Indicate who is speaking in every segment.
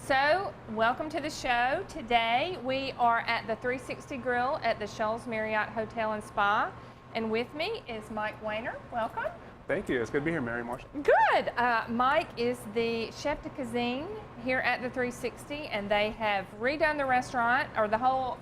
Speaker 1: So, welcome to the show. Today we are at the 360 Grill at the Shoals Marriott Hotel and Spa, and with me is Mike Weiner. Welcome.
Speaker 2: Thank you. It's good to be here, Mary Marshall.
Speaker 1: Good. Mike is the chef de cuisine here at the 360, and they have redone the restaurant, or the whole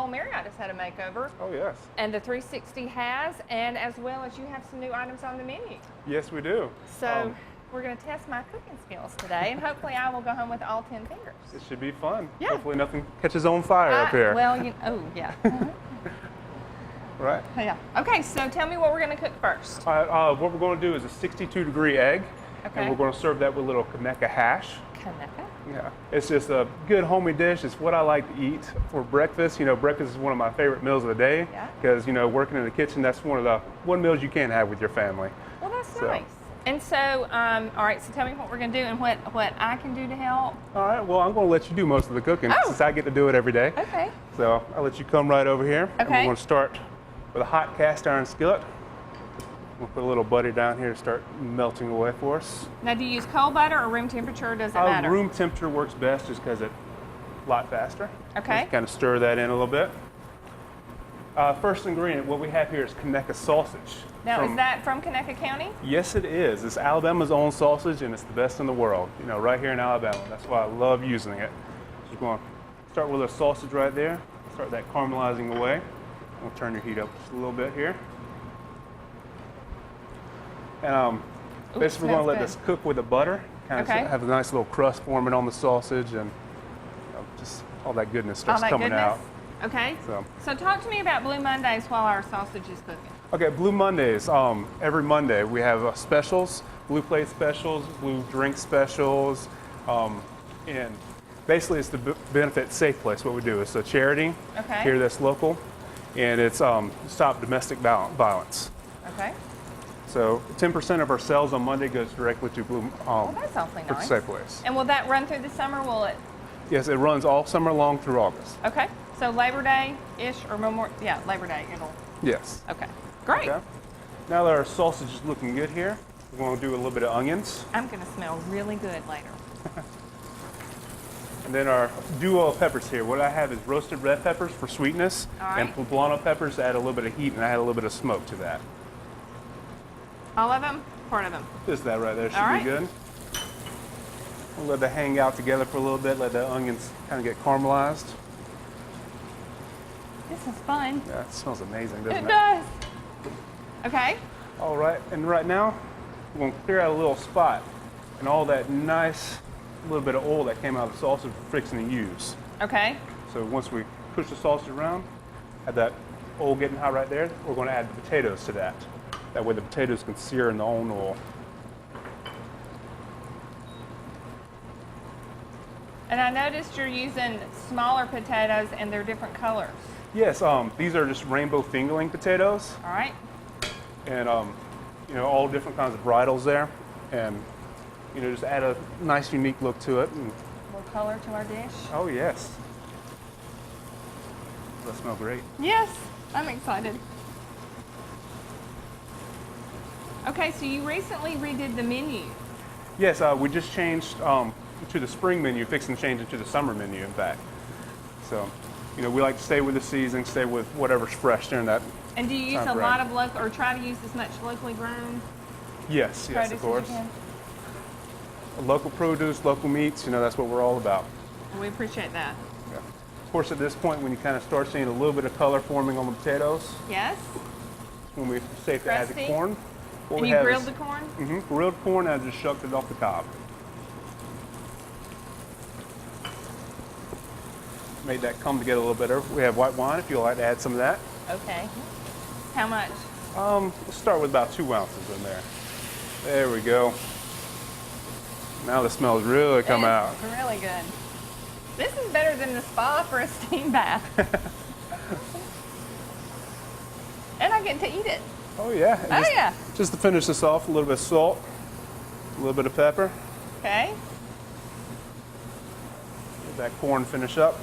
Speaker 1: Marriott has had a makeover.
Speaker 2: Oh, yes.
Speaker 1: And the 360 has, and as well as you have some new items on the menu.
Speaker 2: Yes, we do.
Speaker 1: So. We're going to test my cooking skills today, and hopefully I will go home with all 10 fingers.
Speaker 2: It should be fun.
Speaker 1: Yeah.
Speaker 2: Hopefully nothing catches on fire up here.
Speaker 1: Well, oh, yeah.
Speaker 2: Right.
Speaker 1: Yeah. Okay, so tell me what we're going to cook first.
Speaker 2: All right, what we're going to do is a 62-degree egg,
Speaker 1: Okay.
Speaker 2: and we're going to serve that with a little Kaneka hash.
Speaker 1: Kaneka?
Speaker 2: Yeah. It's just a good homey dish. It's what I like to eat for breakfast. You know, breakfast is one of my favorite meals of the day.
Speaker 1: Yeah.
Speaker 2: Because, you know, working in the kitchen, that's one of the meals you can have with your family.
Speaker 1: Well, that's nice. And so, all right, so tell me what we're going to do and what I can do to help.
Speaker 2: All right, well, I'm going to let you do most of the cooking since I get to do it every day.
Speaker 1: Okay.
Speaker 2: So I'll let you come right over here.
Speaker 1: Okay.
Speaker 2: And we're going to start with a hot cast iron skillet. We'll put a little butter down here to start melting away for us.
Speaker 1: Now, do you use cold butter or room temperature, or does it matter?
Speaker 2: Room temperature works best just because it's a lot faster.
Speaker 1: Okay.
Speaker 2: Just kind of stir that in a little bit. First ingredient, what we have here is Kaneka sausage.
Speaker 1: Now, is that from Kaneka County?
Speaker 2: Yes, it is. It's Alabama's own sausage, and it's the best in the world. You know, right here in Alabama. That's why I love using it. Just going to start with our sausage right there. Start that caramelizing away. We'll turn your heat up just a little bit here. And basically, we're going to let this cook with the butter. Kind of have a nice little crust forming on the sausage, and just all that goodness starts coming out.
Speaker 1: Okay. So talk to me about Blue Mondays while our sausage is cooking.
Speaker 2: Okay, Blue Mondays. Every Monday we have specials, blue plate specials, blue drink specials, and basically it's the benefit safe place. What we do is a charity here that's local, and it's stop domestic violence.
Speaker 1: Okay.
Speaker 2: So 10% of our sales on Monday goes directly to Blue.
Speaker 1: Well, that's awfully nice.
Speaker 2: Safe place.
Speaker 1: And will that run through the summer? Will it?
Speaker 2: Yes, it runs all summer long through August.
Speaker 1: Okay. So Labor Day-ish or Labor Day it'll.
Speaker 2: Yes.
Speaker 1: Okay. Great.
Speaker 2: Okay. Now that our sausage is looking good here, we're going to do a little bit of onions.
Speaker 1: I'm going to smell really good later.
Speaker 2: And then our duo of peppers here. What I have is roasted red peppers for sweetness, and poblano peppers to add a little bit of heat and add a little bit of smoke to that.
Speaker 1: All of them? Part of them?
Speaker 2: Just that right there should be good. We'll let that hang out together for a little bit, let the onions kind of get caramelized.
Speaker 1: This is fun.
Speaker 2: Yeah, it smells amazing, doesn't it?
Speaker 1: It does. Okay.
Speaker 2: All right, and right now, we're going to clear out a little spot and all that nice little bit of oil that came out of the sausage we're fixing to use.
Speaker 1: Okay.
Speaker 2: So once we push the sausage around, have that oil getting hot right there, we're going to add the potatoes to that. That way the potatoes can sear in their own oil.
Speaker 1: And I noticed you're using smaller potatoes and they're different colors.
Speaker 2: Yes, these are just rainbow fingerling potatoes.
Speaker 1: All right.
Speaker 2: And you know, all different kinds of varietals there, and you know, just add a nice, unique look to it. And
Speaker 1: more color to our dish.
Speaker 2: Oh yes, that smells great.
Speaker 1: Yes, I'm excited. Okay, so you recently redid the menu.
Speaker 2: Yes, we just changed to the spring menu, fixing to change it to the summer menu, in fact. So, you know, we like to stay with the season, stay with whatever's fresh during that.
Speaker 1: And do you use a lot of local, or try to use as much locally grown?
Speaker 2: Yes, yes, of course. Local produce, local meats, you know, that's what we're all about.
Speaker 1: We appreciate that.
Speaker 2: Yeah. Of course, at this point, when you kind of start seeing a little bit of color forming on the potatoes,
Speaker 1: yes,
Speaker 2: when we're safe to add the corn.
Speaker 1: And you grilled the corn?
Speaker 2: Mm-hmm, grilled corn, and I just shucked it off the cob. Made that come together a little better. We have white wine if you'd like to add some of that.
Speaker 1: Okay. How much?
Speaker 2: Let's start with about 2 ounces in there. There we go. Now the smells really come out.
Speaker 1: It's really good. This is better than the spa for a steam bath. And I get to eat it.
Speaker 2: Oh yeah. Just to finish this off, a little bit of salt, a little bit of pepper.
Speaker 1: Okay.
Speaker 2: Let that corn finish up.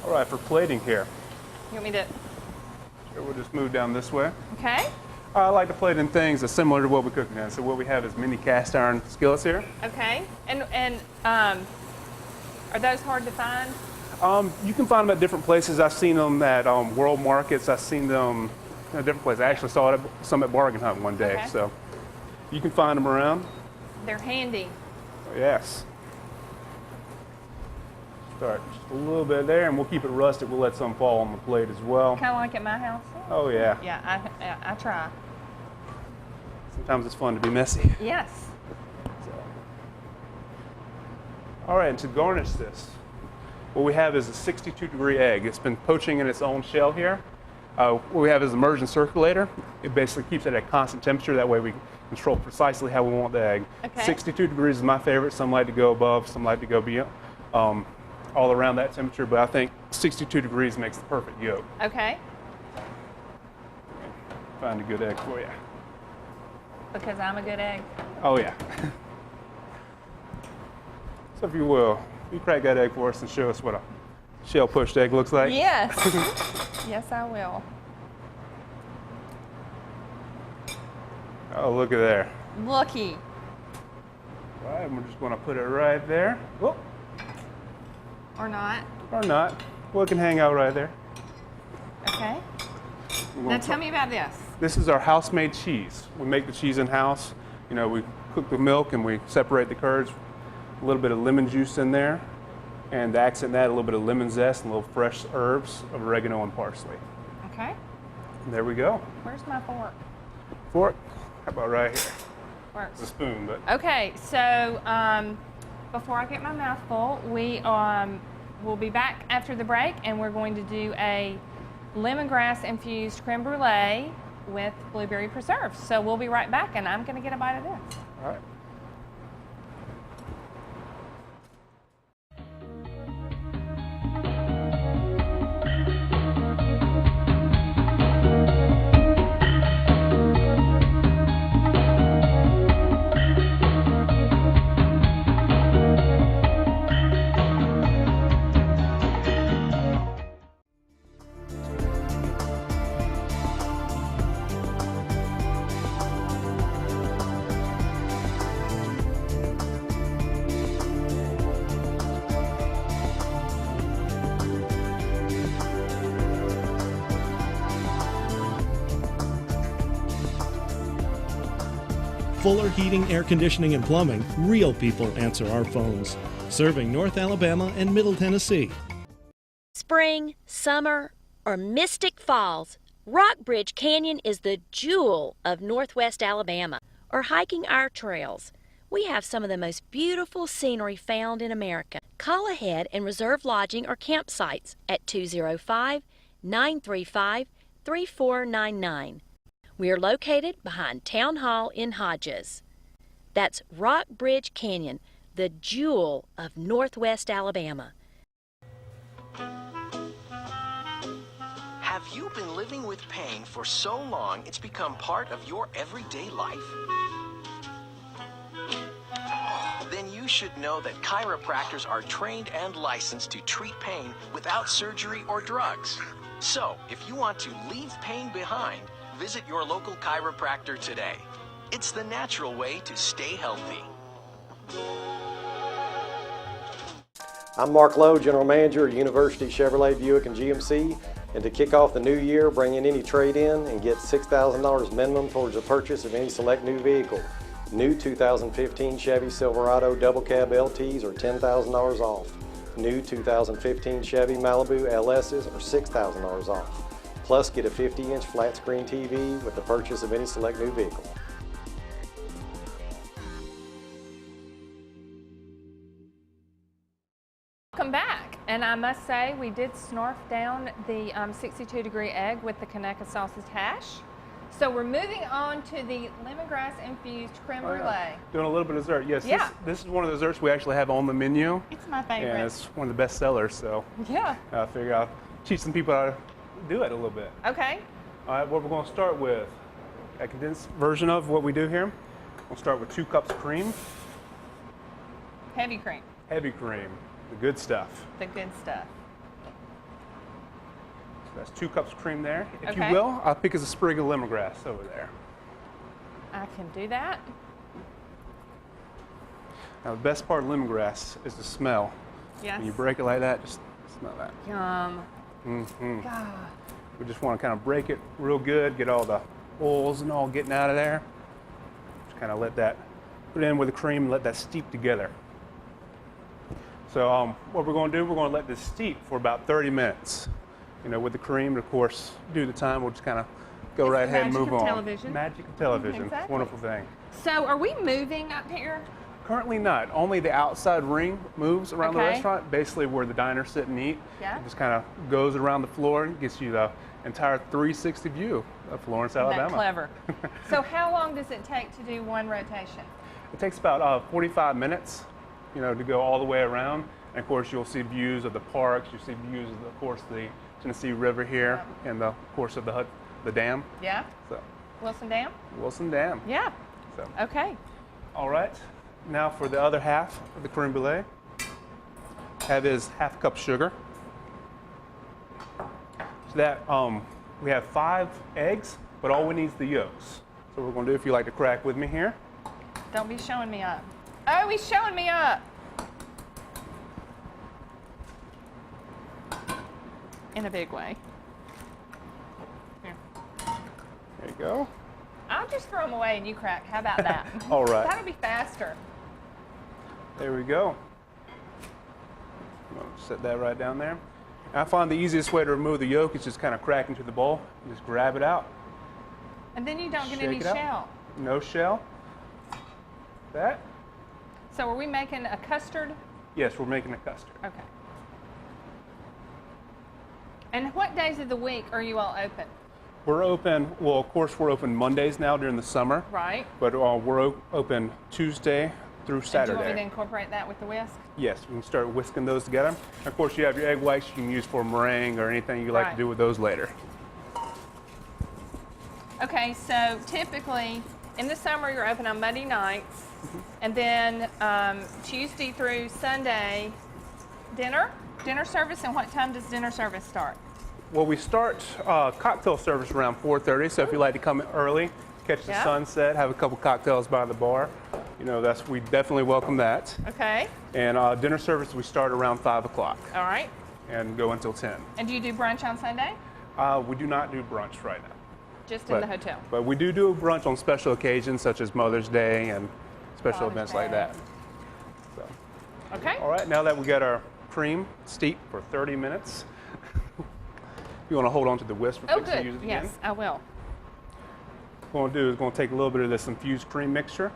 Speaker 2: All right, for plating here.
Speaker 1: You want me to
Speaker 2: So we'll just move down this way.
Speaker 1: Okay.
Speaker 2: I like to plate in things that's similar to what we're cooking in. So what we have is mini cast iron skillets here.
Speaker 1: Okay. And are those hard to find?
Speaker 2: You can find them at different places. I've seen them at world markets. I've seen them at different places. I actually saw some at Bargain Hunt one day.
Speaker 1: Okay.
Speaker 2: So you can find them around.
Speaker 1: They're handy.
Speaker 2: Yes. Start just a little bit there, and we'll keep it rustic. We'll let some fall on the plate as well.
Speaker 1: Kind of like at my house.
Speaker 2: Oh yeah.
Speaker 1: Yeah, I try.
Speaker 2: Sometimes it's fun to be messy.
Speaker 1: Yes.
Speaker 2: So. All right, and to garnish this, what we have is a 62-degree egg. It's been poaching in its own shell here. What we have is an immersion circulator. It basically keeps it at a constant temperature. That way we control precisely how we want the egg.
Speaker 1: Okay.
Speaker 2: 62 degrees is my favorite. Some like to go above, some like to go beyond, all around that temperature, but I think 62 degrees makes the perfect yolk.
Speaker 1: Okay.
Speaker 2: Find a good egg for you.
Speaker 1: Because I'm a good egg.
Speaker 2: Oh yeah. So if you will, you crack that egg for us and show us what a shell pushed egg looks like.
Speaker 1: Yes. Yes, I will.
Speaker 2: Oh, look at there.
Speaker 1: Looky.
Speaker 2: All right, we're just going to put it right there. Whoop.
Speaker 1: Or not.
Speaker 2: Or not. Well, it can hang out right there.
Speaker 1: Okay. Now tell me about this.
Speaker 2: This is our house-made cheese. We make the cheese in-house. You know, we cook the milk and we separate the curds. A little bit of lemon juice in there. And to accent that, a little bit of lemon zest and a little fresh herbs of oregano and parsley.
Speaker 1: Okay.
Speaker 2: And there we go.
Speaker 1: Where's my fork?
Speaker 2: Fork? How about right here?
Speaker 1: Fork.
Speaker 2: It's a spoon, but.
Speaker 1: Okay, so before I get my mouth full, we'll be back after the break, and we're going to do a lemongrass infused creme brulee with blueberry preserves. So we'll be right back, and I'm going to get a bite of this.
Speaker 2: All right.
Speaker 3: Fuller Heating, Air Conditioning, and Plumbing, real people answer our phones. Serving North Alabama and Middle Tennessee.
Speaker 4: Spring, summer, or Mystic Falls, Rockbridge Canyon is the jewel of Northwest Alabama. Or hiking our trails. We have some of the most beautiful scenery found in America. Call ahead and reserve lodging or campsites at 205-935-3499. We are located behind Town Hall in Hodges. That's Rockbridge Canyon, the jewel of Northwest Alabama.
Speaker 5: Have you been living with pain for so long it's become part of your everyday life? Then you should know that chiropractors are trained and licensed to treat pain without surgery or drugs. So, if you want to leave pain behind, visit your local chiropractor today. It's the natural way to stay healthy.
Speaker 6: I'm Mark Lowe, General Manager at University Chevrolet Buick and GMC, and to kick off the new year, bring in any trade-in and get $6,000 minimum towards the purchase of any select new vehicle. New 2015 Chevy Silverado Double Cab LTs are $10,000 off. New 2015 Chevy Malibu LSs are $6,000 off. Plus, get a 50-inch flat screen TV with the purchase of any select new vehicle.
Speaker 1: Welcome back, and I must say we did snarf down the 62-degree egg with the Conecuh sausage hash. So we're moving on to the lemongrass infused creme brulee.
Speaker 2: Doing a little bit of dessert. Yes,
Speaker 1: Yeah.
Speaker 2: this is one of the desserts we actually have on the menu.
Speaker 1: It's my favorite.
Speaker 2: And it's one of the best sellers, so
Speaker 1: Yeah.
Speaker 2: I figure I'll teach some people how to do it a little bit.
Speaker 1: Okay.
Speaker 2: All right, what we're going to start with, a condensed version of what we do here. We'll start with 2 cups of cream.
Speaker 1: Heavy cream.
Speaker 2: Heavy cream, the good stuff.
Speaker 1: The good stuff.
Speaker 2: That's 2 cups of cream there. If
Speaker 1: Okay.
Speaker 2: you will, I'll pick as a sprig of lemongrass over there.
Speaker 1: I can do that.
Speaker 2: Now the best part of lemongrass is the smell.
Speaker 1: Yes.
Speaker 2: When you break it like that, just smell that.
Speaker 1: Yum.
Speaker 2: Mm-hmm.
Speaker 1: God.
Speaker 2: We just want to kind of break it real good, get all the oils and all getting out of there. Just kind of let that, put it in with the cream and let that steep together. So what we're going to do, we're going to let this steep for about 30 minutes. You know, with the cream, and of course, due to the time, we'll just kind of go
Speaker 1: It's
Speaker 2: right
Speaker 1: the
Speaker 2: ahead and
Speaker 1: magic
Speaker 2: move
Speaker 1: of
Speaker 2: on.
Speaker 1: television.
Speaker 2: Magic of television.
Speaker 1: Exactly.
Speaker 2: Wonderful thing.
Speaker 1: So are we moving up here?
Speaker 2: Currently not. Only the outside ring moves around the
Speaker 1: Okay.
Speaker 2: restaurant, basically where the diners sit and eat.
Speaker 1: Yeah.
Speaker 2: It just kind of goes around the floor and gets you the entire 360 view of Florence, Alabama.
Speaker 1: That clever. So how long does it take to do one rotation?
Speaker 2: It takes about 45 minutes, you know, to go all the way around. And of course, you'll see views of the parks. You see views of course, the Tennessee River here, and of course of the dam.
Speaker 1: Yeah.
Speaker 2: So
Speaker 1: Wilson Dam?
Speaker 2: Wilson Dam.
Speaker 1: Yeah.
Speaker 2: So
Speaker 1: Okay.
Speaker 2: all right. Now for the other half of the creme brulee, have is half a cup sugar. So that we have 5 eggs, but all we need is the yolks. So what we're going to do, if you like to crack with me here.
Speaker 1: Don't be showing me up. Oh, he's showing me up. In a big way. Here.
Speaker 2: There you go.
Speaker 1: I'll just throw them away and you crack. How about that?
Speaker 2: All right.
Speaker 1: That'll be faster.
Speaker 2: There we go. I'm going to set that right down there. And I find the easiest way to remove the yolk is just kind of crack into the bowl. You just grab it out.
Speaker 1: And then you don't get
Speaker 2: Shake
Speaker 1: any
Speaker 2: it out.
Speaker 1: shell.
Speaker 2: No shell. That.
Speaker 1: So are we making a custard?
Speaker 2: Yes, we're making a custard.
Speaker 1: Okay. And what days of the week are you all open?
Speaker 2: We're open, well, of course, we're open Mondays now during the summer.
Speaker 1: Right.
Speaker 2: But we're open Tuesday through
Speaker 1: And do
Speaker 2: Saturday.
Speaker 1: you want me to incorporate that with the whisk?
Speaker 2: Yes, we can start whisking those together. Of course, you have your egg whites you can use for meringue or anything you like
Speaker 1: Right.
Speaker 2: to do with those later.
Speaker 1: Okay, so typically in the summer you're open on Monday nights, and then Tuesday through Sunday, dinner service. And what time does dinner service start?
Speaker 2: Well, we start cocktail service around 4:30. So if you like to come early, catch the
Speaker 1: Yeah.
Speaker 2: sunset, have a couple cocktails by the bar, you know, we definitely welcome that.
Speaker 1: Okay,
Speaker 2: And dinner service we start around 5 o'clock
Speaker 1: all right.
Speaker 2: and go until 10.
Speaker 1: And do you do brunch on Sunday?
Speaker 2: We do not do brunch right now.
Speaker 1: Just in the hotel?
Speaker 2: But we do a brunch on special occasions such as Mother's Day and special
Speaker 1: Father's
Speaker 2: events like
Speaker 1: Day.
Speaker 2: that. So,
Speaker 1: Okay.
Speaker 2: all right, now that we got our cream steep for 30 minutes, you want to hold on to the whisk for
Speaker 1: Oh,
Speaker 2: fix and use
Speaker 1: good.
Speaker 2: it again?
Speaker 1: Yes, I will.
Speaker 2: What we're going to do is going to take a little bit of this infused cream mixture,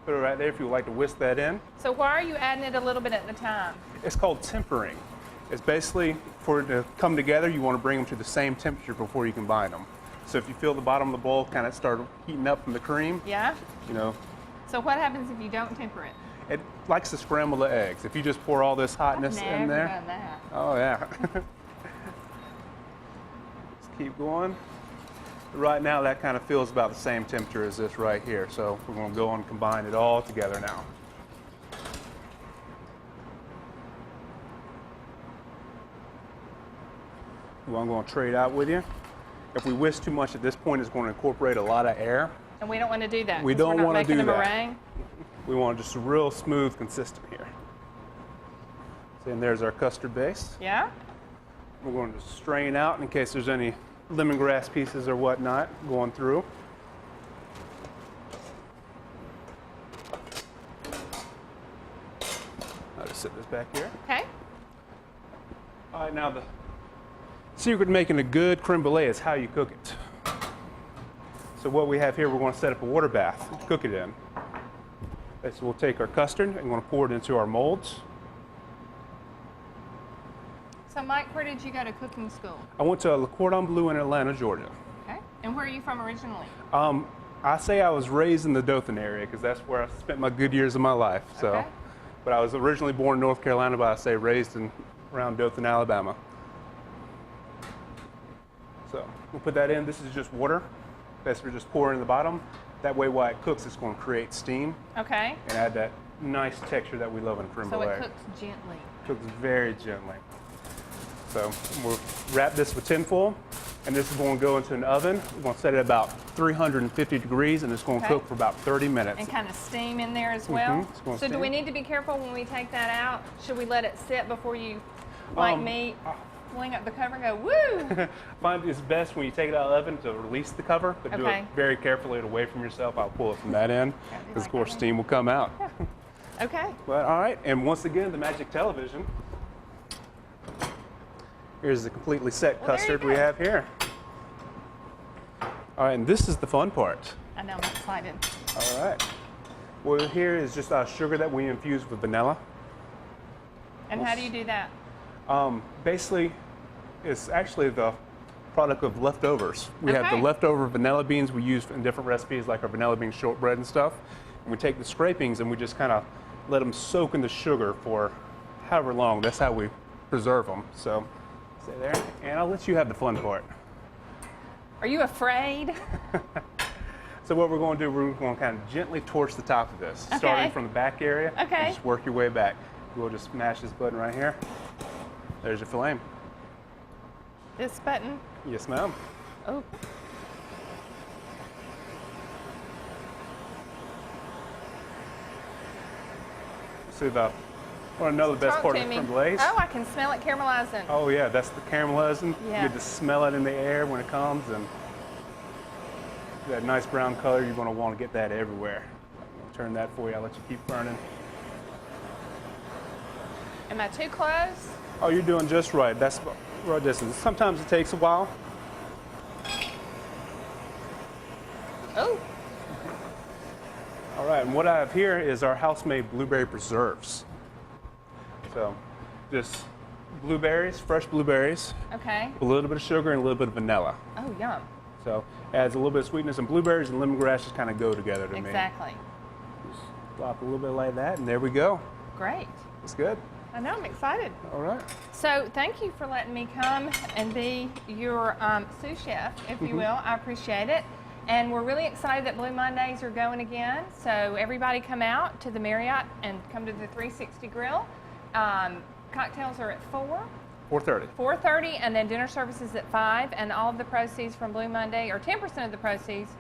Speaker 2: put it right there if you would like to whisk that in.
Speaker 1: So why are you adding it a little bit at a time?
Speaker 2: It's called tempering. It's basically for it to come together, you want to bring them to the same temperature before you combine them. So if you feel the bottom of the bowl kind of start heating up from the cream,
Speaker 1: Yeah?
Speaker 2: you know,
Speaker 1: So what happens if you don't temper it?
Speaker 2: it likes to scramble the eggs. If you just pour all this hotness
Speaker 1: Never
Speaker 2: in there.
Speaker 1: done that.
Speaker 2: Oh yeah. Just keep going. Right now that kind of feels about the same temperature as this right here. So we're going to go and combine it all together now. Well, I'm going to trade out with you. If we whisk too much at this point, it's going to incorporate a lot of air.
Speaker 1: And we don't want to do that.
Speaker 2: We
Speaker 1: 'cause
Speaker 2: don't
Speaker 1: we're not
Speaker 2: wanna
Speaker 1: making
Speaker 2: do
Speaker 1: a
Speaker 2: that.
Speaker 1: meringue.
Speaker 2: We want just a real smooth, consistent here. So, and there's our custard base.
Speaker 1: Yeah?
Speaker 2: We're going to strain out in case there's any lemongrass pieces or whatnot going through. I'll just set this back here.
Speaker 1: Okay.
Speaker 2: All right, now the secret to making a good creme brulee is how you cook it. So what we have here, we're going to set up a water bath to cook it in. Okay, so we'll take our custard and we're going to pour it into our molds.
Speaker 1: So Mike, where did you go to cooking school?
Speaker 2: I went to Le Cordon Bleu in Atlanta, Georgia.
Speaker 1: Okay. And where are you from originally?
Speaker 2: I say I was raised in the Dothan area because that's where I spent my good years of my life. So,
Speaker 1: Okay.
Speaker 2: but I was originally born in North Carolina, but I say raised around Dothan, Alabama. So we'll put that in. This is just water. That's we're just pouring in the bottom. That way, while it cooks, it's going to create steam
Speaker 1: Okay.
Speaker 2: and add that nice texture that we love in creme
Speaker 1: So
Speaker 2: brulee.
Speaker 1: it cooks gently.
Speaker 2: Cooks very gently. So we'll wrap this with tin foil, and this is going to go into an oven. We're going to set it at about 350 degrees, and it's going to
Speaker 1: Okay.
Speaker 2: cook for about 30 minutes.
Speaker 1: And kind of steam in there as well.
Speaker 2: It's gonna
Speaker 1: So do
Speaker 2: steam.
Speaker 1: we need to be careful when we take that out? Should we let it sit before you, like me, fling up the cover and go, woo?
Speaker 2: Find it's best when you take it out of the oven to release the cover, but do
Speaker 1: Okay.
Speaker 2: it very carefully and away from yourself. I'll pull it from that end, because of course steam will come out.
Speaker 1: Okay.
Speaker 2: But all right, and once again, the magic television. Here's the completely set
Speaker 1: Well, there you
Speaker 2: custard we
Speaker 1: go.
Speaker 2: have here. All right, and this is the fun part.
Speaker 1: I know, I'm excited.
Speaker 2: All right. Well, here is just sugar that we infuse with vanilla.
Speaker 1: And how do you do that?
Speaker 2: Basically, it's actually the product of leftovers. We have the
Speaker 1: Okay.
Speaker 2: leftover vanilla beans we use in different recipes, like our vanilla bean shortbread and stuff. And we take the scrapings and we just kind of let them soak in the sugar for however long. That's how we preserve them. So, stay there, and I'll let you have the fun part.
Speaker 1: Are you afraid?
Speaker 2: So what we're going to do, we're going to kind of gently torch the top of this,
Speaker 1: Okay.
Speaker 2: starting from the back area.
Speaker 1: Okay.
Speaker 2: And just work your way back. We'll just smash this button right here. There's your flame.
Speaker 1: This button?
Speaker 2: Yes, ma'am.
Speaker 1: Oh.
Speaker 2: See the, want to know the best
Speaker 1: Talk
Speaker 2: part
Speaker 1: to
Speaker 2: of the
Speaker 1: me.
Speaker 2: creme glaze?
Speaker 1: Oh, I can smell it caramelizing.
Speaker 2: Oh yeah, that's the caramelizing.
Speaker 1: Yeah.
Speaker 2: You get to smell it in the air when it comes, and that nice brown color, you're going to want to get that everywhere. I'll turn that for you. I'll let you keep burning.
Speaker 1: Am I too close?
Speaker 2: Oh, you're doing just right. That's right distance. Sometimes it takes a while.
Speaker 1: Oh,
Speaker 2: All right, and what I have here is our house-made blueberry preserves. So, just blueberries, fresh blueberries,
Speaker 1: okay.
Speaker 2: a little bit of sugar and a little bit of vanilla.
Speaker 1: Oh, yum.
Speaker 2: So, adds a little bit of sweetness, and blueberries and lemongrass just kind of go together to me.
Speaker 1: Exactly.
Speaker 2: Just drop a little bit like that, and there we go.
Speaker 1: Great.
Speaker 2: It's good.
Speaker 1: I know, I'm excited.
Speaker 2: All right.
Speaker 1: So thank you for letting me come and be your sous chef, if you will. I appreciate it. And we're really excited that Blue Mondays are going again. So everybody come out to the Marriott and come to the 360 Grill. Cocktails are at 4.
Speaker 2: 4:30.
Speaker 1: 4:30, and then dinner services at 5, and all of the proceeds from Blue Monday, or 10% of the proceeds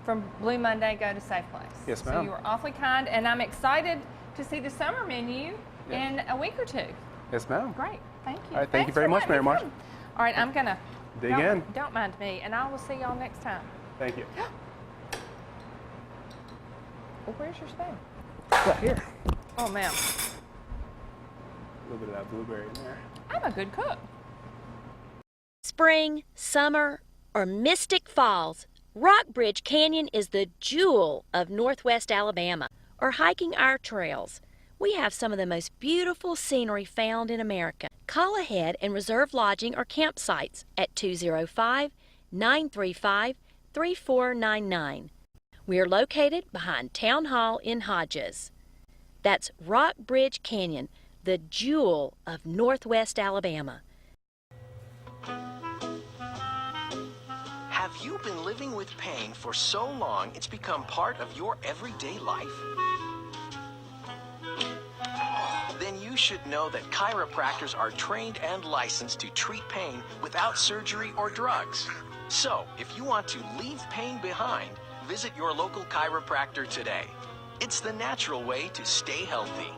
Speaker 1: from Blue Monday, go to Safe Place.
Speaker 2: Yes,
Speaker 1: So
Speaker 2: ma'am.
Speaker 1: you are awfully kind, and I'm excited to see the summer menu in a week or two.
Speaker 2: Yes, ma'am.
Speaker 1: Great, thank you.
Speaker 2: All right, thank you
Speaker 1: Thanks
Speaker 2: very
Speaker 1: for
Speaker 2: much,
Speaker 1: letting me
Speaker 2: Mary
Speaker 1: come. All right, I'm gonna
Speaker 2: Dig in.
Speaker 1: Don't mind me, and I will see y'all next time.
Speaker 2: Thank you.
Speaker 1: Well, where's your spoon?
Speaker 2: Right here.
Speaker 1: Oh, ma'am,
Speaker 2: A little bit of that blueberry in there.
Speaker 1: I'm a good cook.
Speaker 4: Spring, summer, or Mystic Falls, Rockbridge Canyon is the jewel of Northwest Alabama. Or hiking our trails. We have some of the most beautiful scenery found in America. Call ahead and reserve lodging or campsites at 205-935-3499. We are located behind Town Hall in Hodges. That's Rockbridge Canyon, the jewel of Northwest Alabama.
Speaker 5: Have you been living with pain for so long it's become part of your everyday life? Then you should know that chiropractors are trained and licensed to treat pain without surgery or drugs. So, if you want to leave pain behind, visit your local chiropractor today. It's the natural way to stay healthy.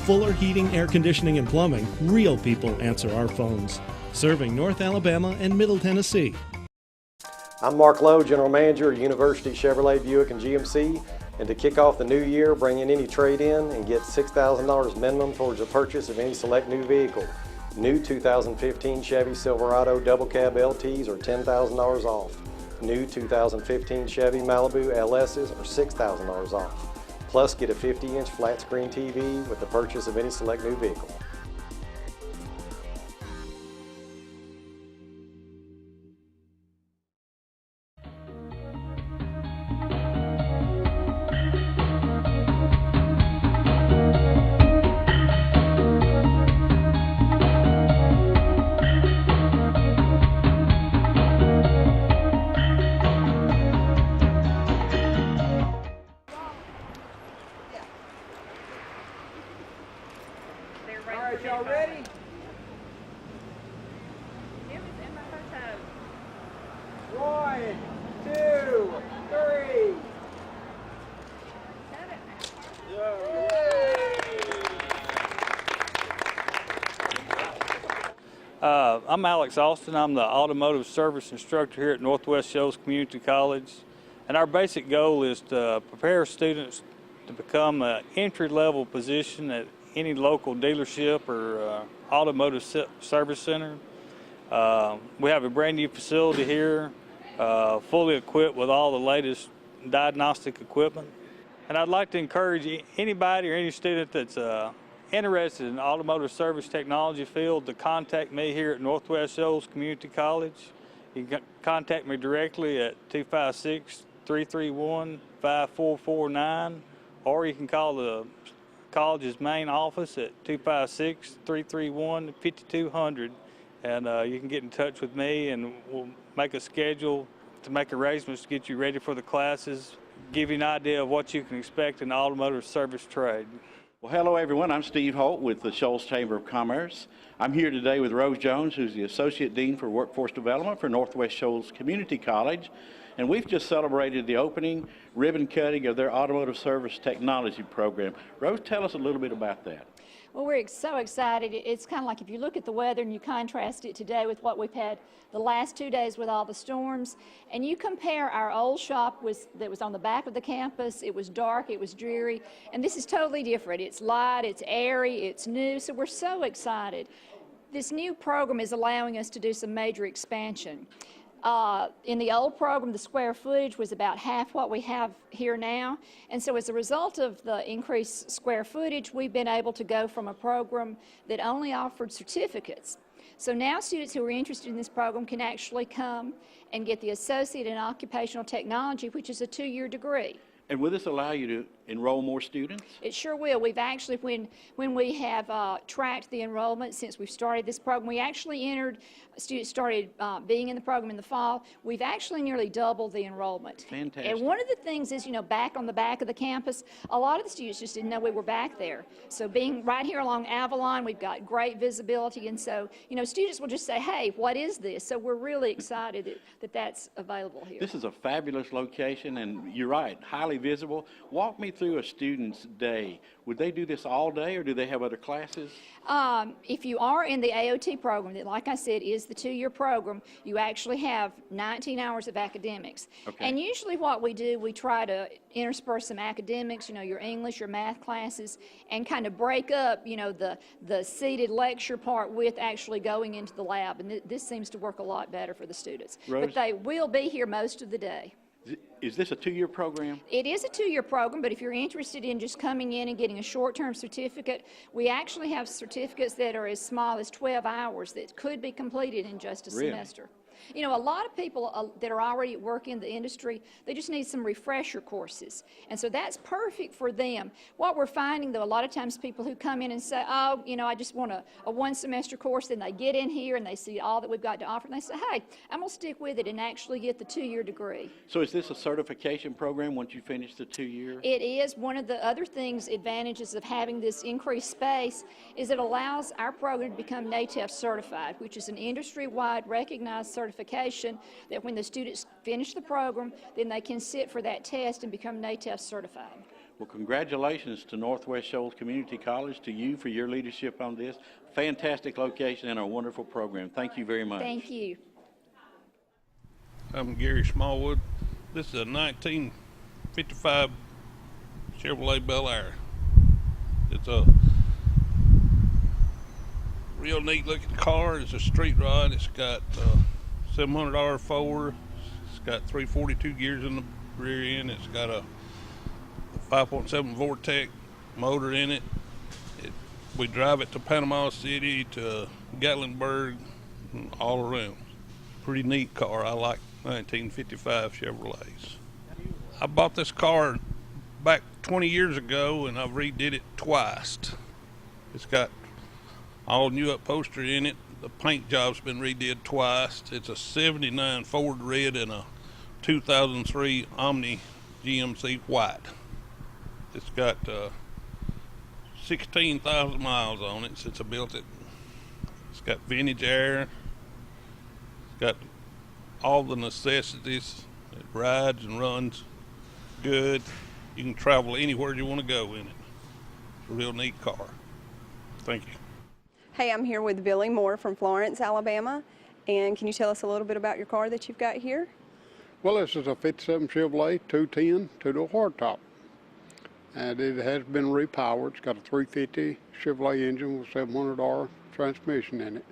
Speaker 3: Fuller Heating, Air Conditioning, and Plumbing, real people answer our phones. Serving North Alabama and Middle Tennessee.
Speaker 6: I'm Mark Lowe, General Manager at University Chevrolet Buick and GMC. And to kick off the new year, bring in any trade-in and get $6,000 minimum towards the purchase of any select new vehicle. New 2015 Chevy Silverado Double Cab LTs are $10,000 off. New 2015 Chevy Malibu LSs are $6,000 off. Plus, get a 50-inch flat screen TV with the purchase of any select new vehicle.
Speaker 7: I'm Alex Austin. I'm the automotive service instructor here at Northwest Shoals Community College. And our basic goal is to prepare students to become an entry-level position at any local dealership or automotive service center. We have a brand new facility here, fully equipped with all the latest diagnostic equipment. And I'd like to encourage anybody or any student that's interested in the automotive service technology field to contact me here at Northwest Shoals Community College. You can contact me directly at 256-331-5449, or you can call the college's main office at 256-331-5200, and you can get in touch with me and we'll make a schedule to make arrangements to get you ready for the classes, give you an idea of what you can expect in the automotive service trade.
Speaker 8: Well, hello everyone. I'm Steve Holt with the Shoals Chamber of Commerce. I'm here today with Rose Jones, who's the Associate Dean for Workforce Development for Northwest Shoals Community College. And we've just celebrated the opening ribbon cutting of their automotive service technology program. Rose, tell us a little bit about that.
Speaker 9: Well, we're so excited. It's kind of like if you look at the weather and you contrast it today with what we've had the last 2 days with all the storms, and you compare our old shop that was on the back of the campus. It was dark, it was dreary, and this is totally different. It's light, it's airy, it's new, so we're so excited. This new program is allowing us to do some major expansion. In the old program, the square footage was about half what we have here now. And so as a result of the increased square footage, we've been able to go from a program that only offered certificates. So now students who are interested in this program can actually come and get the Associate in Occupational Technology, which is a 2-year degree.
Speaker 8: And will this allow you to enroll more students?
Speaker 9: It sure will. We've actually, when we have tracked the enrollment since we've started this program, we actually students started being in the program in the fall. We've actually nearly doubled the enrollment.
Speaker 8: Fantastic.
Speaker 9: And one of the things is, back on the back of the campus, a lot of the students just didn't know we were back there. So being right here along Avalon, we've got great visibility. And so, students will just say, hey, what is this? So we're really excited that that's available here.
Speaker 8: This is a fabulous location, and you're right, highly visible. Walk me through a student's day. Would they do this all day, or do they have other classes?
Speaker 9: If you are in the AOT program, that, like I said, is the 2-year program, you actually have 19 hours of academics.
Speaker 8: Okay.
Speaker 9: And usually what we do, we try to intersperse some academics, your English, your math classes, and kind of break up, the seated lecture part with actually going into the lab. And this seems to work a lot better for the students.
Speaker 8: Rose?
Speaker 9: But they will be here most of the day.
Speaker 8: Is this a 2-year program?
Speaker 9: It is a 2-year program, but if you're interested in just coming in and getting a short-term certificate, we actually have certificates that are as small as 12 hours that could be completed in just a semester. A lot of people that are already working in the industry, they just need some refresher courses. And so that's perfect for them. What we're finding, though, a lot of times people who come in and say, oh, I just want a 1-semester course, then they get in here and they see all that we've got to offer, and they say, hey, I'm going to stick with it and actually get the 2-year degree.
Speaker 8: So is this a certification program once you finish the 2-year?
Speaker 9: It is. One of the other advantages of having this increased space is it allows our program to become NATEF certified, which is an industry-wide recognized certification that when the students finish the program, then they can sit for that test and become NATEF certified.
Speaker 8: Well, congratulations to Northwest Shoals Community College, to you for your leadership on this. Fantastic location and a wonderful program. Thank you very much.
Speaker 9: Thank you.
Speaker 10: I'm Gary Smallwood. This is a 1955 Chevrolet Bel Air. It's a real neat looking car. It's a street rod. It's got 700 R4. It's got 342 gears in the rear end. It's got a 5.7 Vortec motor in it. We drive it to Panama City, to Gatlinburg, and all around. Pretty neat car. I like 1955 Chevrolets. I bought this car back 20 years ago, and I've redid it twice. It's got all new upholstery in it. The paint job's been redid twice. It's a 79 Ford Red and a 2003 Omni GMC White. It's got 16,000 miles on it since I built it. It's got vintage air. It's got all the necessities. It rides and runs good. You can travel anywhere you want to go in it. It's a real neat car. Thank you.
Speaker 11: Hey, I'm here with Billy Moore from Florence, Alabama. And can you tell us a little bit about your car that you've got here?
Speaker 12: Well, this is a 57 Chevrolet 210 two-door hardtop. And it has been repowered. It's got a 350 Chevrolet engine with 700R transmission in it,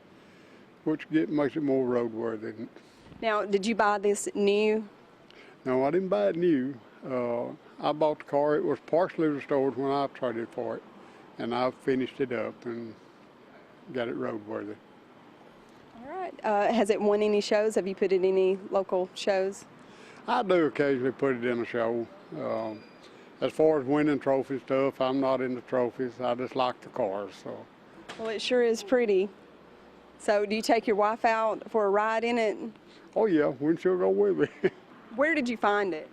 Speaker 12: which makes it more roadworthy.
Speaker 11: Now, did you buy this new?
Speaker 12: No, I didn't buy it new. I bought the car. It was partially restored when I traded for it, and I finished it up and got it roadworthy.
Speaker 11: All right. Has it won any shows? Have you put it in any local shows?
Speaker 12: I do occasionally put it in a show. As far as winning trophy stuff, I'm not into trophies. I just like the cars. So.
Speaker 11: Well, it sure is pretty. So do you take your wife out for a ride in it?
Speaker 12: Oh yeah, when she'll go with me.
Speaker 11: Where did you find it?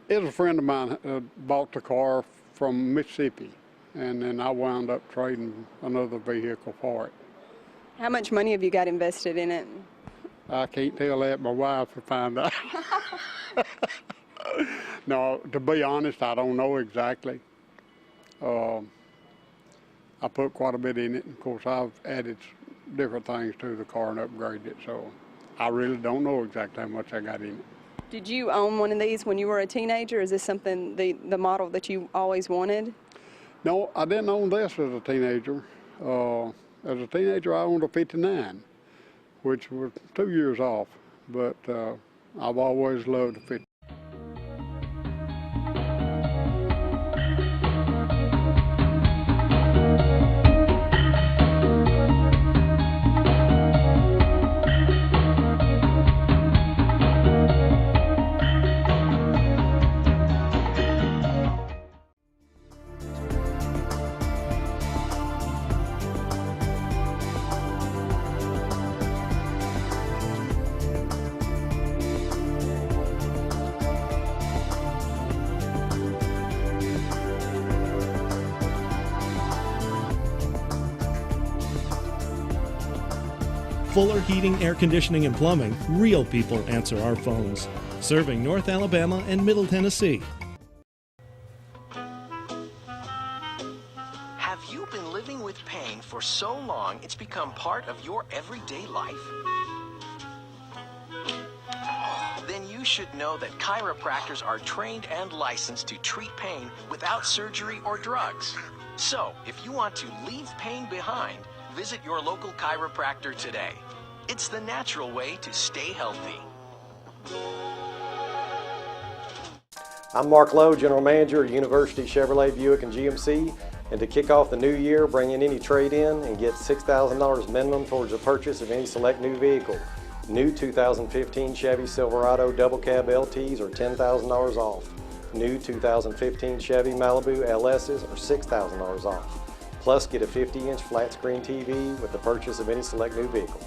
Speaker 12: It was a friend of mine bought the car from Mississippi, and then I wound up trading another vehicle for it.
Speaker 11: How much money have you got invested in it?
Speaker 12: I can't tell that. My wife will find out. No, to be honest, I don't know exactly. I put quite a bit in it. Of course, I've added different things to the car and upgraded it, so I really don't know exactly how much I got in it.
Speaker 11: Did you own one of these when you were a teenager? Is this something, the model that you always wanted?
Speaker 12: No, I didn't own this as a teenager. As a teenager, I owned a 59, which was 2 years off, but I've always loved a 50.
Speaker 3: Fuller Heating, Air Conditioning, and Plumbing, real people answer our phones. Serving North Alabama and Middle Tennessee.
Speaker 5: Have you been living with pain for so long it's become part of your everyday life? Then you should know that chiropractors are trained and licensed to treat pain without surgery or drugs. So, if you want to leave pain behind, visit your local chiropractor today. It's the natural way to stay healthy.
Speaker 6: I'm Mark Lowe, General Manager at University Chevrolet Buick and GMC. And to kick off the new year, bring in any trade-in and get $6,000 minimum towards the purchase of any select new vehicle. New 2015 Chevy Silverado double cab LTs are $10,000 off. New 2015 Chevy Malibu LSs are $6,000 off. Plus, get a 50-inch flat screen TV with the purchase of any select new vehicle.